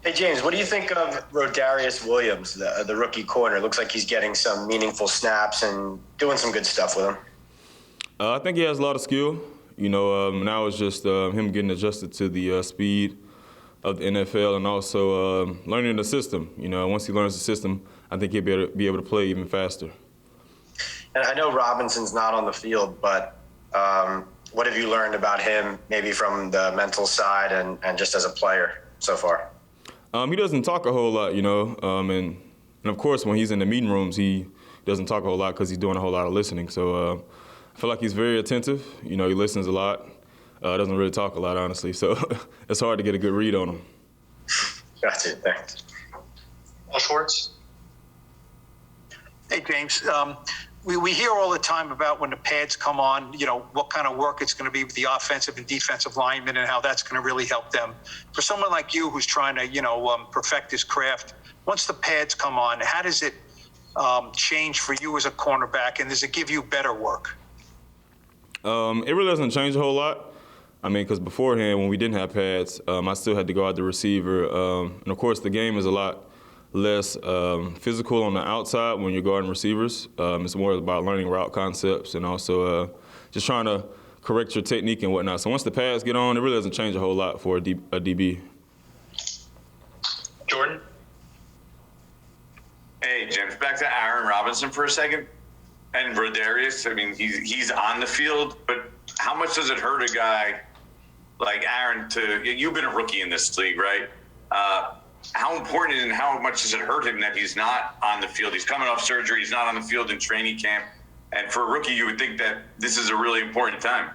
Hey, James, what do you think of Rodarius Williams, the rookie corner? Looks like he's getting some meaningful snaps and doing some good stuff with him. I think he has a lot of skill. Now it's just him getting adjusted to the speed of the NFL and also learning the system. Once he learns the system, I think he'll be able to play even faster. And I know Robinson's not on the field, but what have you learned about him, maybe from the mental side and just as a player so far? He doesn't talk a whole lot, and of course when he's in the meeting rooms, he doesn't talk a whole lot because he's doing a whole lot of listening. So I feel like he's very attentive. He listens a lot. Doesn't really talk a lot, honestly. So it's hard to get a good read on him. Gotcha. Thanks. Paul Schwartz. Hey, James. We hear all the time about when the pads come on, what kind of work it's going to be with the offensive and defensive linemen and how that's going to really help them. For someone like you who's trying to, perfect his craft, once the pads come on, how does it change for you as a cornerback, and does it give you better work? It really doesn't change a whole lot. Because beforehand, when we didn't have pads, I still had to guard the receiver. And of course, the game is a lot less physical on the outside when you're guarding receivers. It's more about learning route concepts and also just trying to correct your technique and whatnot. So once the pads get on, it really doesn't change a whole lot for a DB. Jordan. Hey, James, back to Aaron Robinson for a second. And Rodarious, he's on the field, but how much does it hurt a guy like Aaron you've been a rookie in this league, right? How important and how much does it hurt him that he's not on the field? He's coming off surgery. He's not on the field in training camp. And for a rookie, you would think that this is a really important time.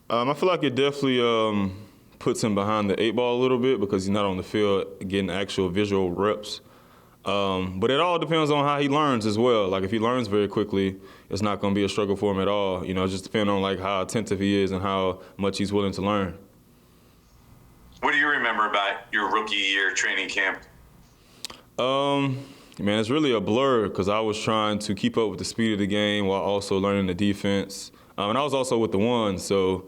I feel like it definitely puts him behind the eight ball a little bit because he's not on the field getting actual visual reps. But it all depends on how he learns as well. Like if he learns very quickly, it's not going to be a struggle for him at all. It just depends on how attentive he is and how much he's willing to learn. What do you remember about your rookie year training camp? It's really a blur because I was trying to keep up with the speed of the game while also learning the defense. And I was also with the ones, so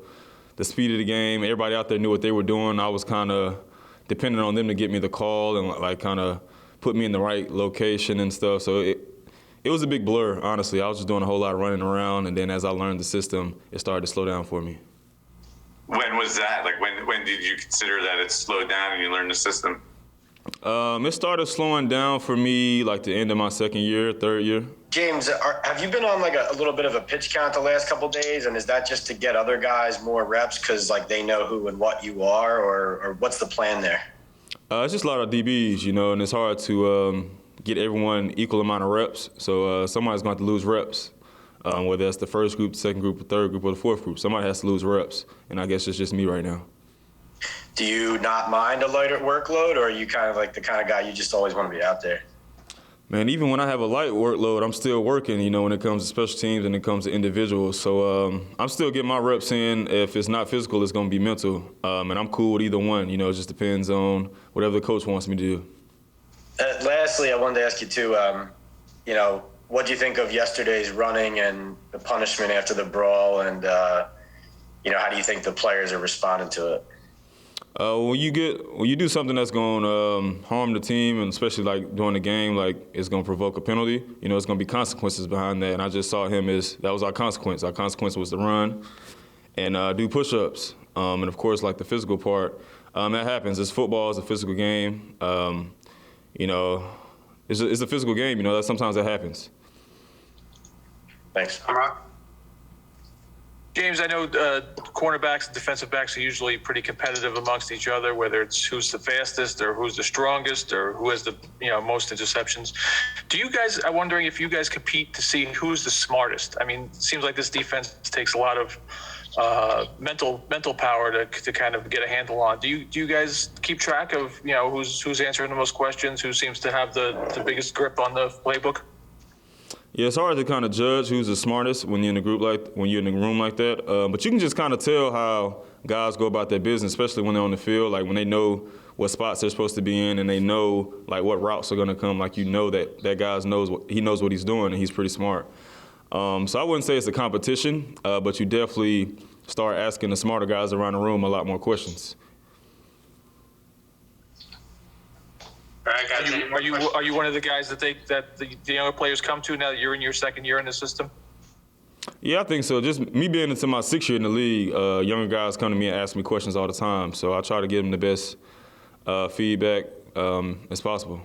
the speed of the game, everybody out there knew what they were doing. I was kind of dependent on them to get me the call and kind of put me in the right location and stuff. So it was a big blur, honestly. I was just doing a whole lot of running around, and then as I learned the system, it started to slow down for me. When was that? When did you consider that it slowed down and you learned the system? It started slowing down for me the end of my second year, third year. James, have you been on a little bit of a pitch count the last couple of days? And is that just to get other guys more reps because they know who and what you are, or what's the plan there? It's just a lot of DBs, and it's hard to get everyone equal amount of reps. So somebody's going to have to lose reps. Whether that's the first group, the second group, the third group, or the fourth group. Somebody has to lose reps, and I guess it's just me right now. Do you not mind a lighter workload, or are you kind of the kind of guy you just always want to be out there? Man, even when I have a light workload, I'm still working, when it comes to special teams and it comes to individuals. So I'm still getting my reps in. If it's not physical, it's going to be mental. And I'm cool with either one. It just depends on whatever the coach wants me to do. Lastly, I wanted to ask you, too, what do you think of yesterday's running and the punishment after the brawl, and how do you think the players are responding to it? When you do something that's going to harm the team, and especially during the game, it's going to provoke a penalty. It's going to be consequences behind that. And I just saw him as that was our consequence. Our consequence was to run and do push-ups. And of course, the physical part, that happens. It's football. It's a physical game. It's a physical game. That sometimes that happens. Thanks. James, I know cornerbacks and defensive backs are usually pretty competitive amongst each other, whether it's who's the fastest or who's the strongest or who has the most interceptions. I'm wondering if you guys compete to see who's the smartest. It seems like this defense takes a lot of mental power to kind of get a handle on. Do you guys keep track of who's answering the most questions, who seems to have the biggest grip on the playbook? Yeah, it's hard to kind of judge who's the smartest when you're in a group when you're in a room like that. But you can just kind of tell how guys go about their business, especially when they're on the field. When they know what spots they're supposed to be in, and they know what routes are going to come. That guy knows what he's doing, and he's pretty smart. So I wouldn't say it's a competition, but you definitely start asking the smarter guys around the room a lot more questions. All right, guys. Are you one of the guys that the younger players come to now that you're in your second year in the system? Yeah, I think so. Just me being into my 6th year in the league, younger guys come to me and ask me questions all the time. So I try to give them the best feedback as possible.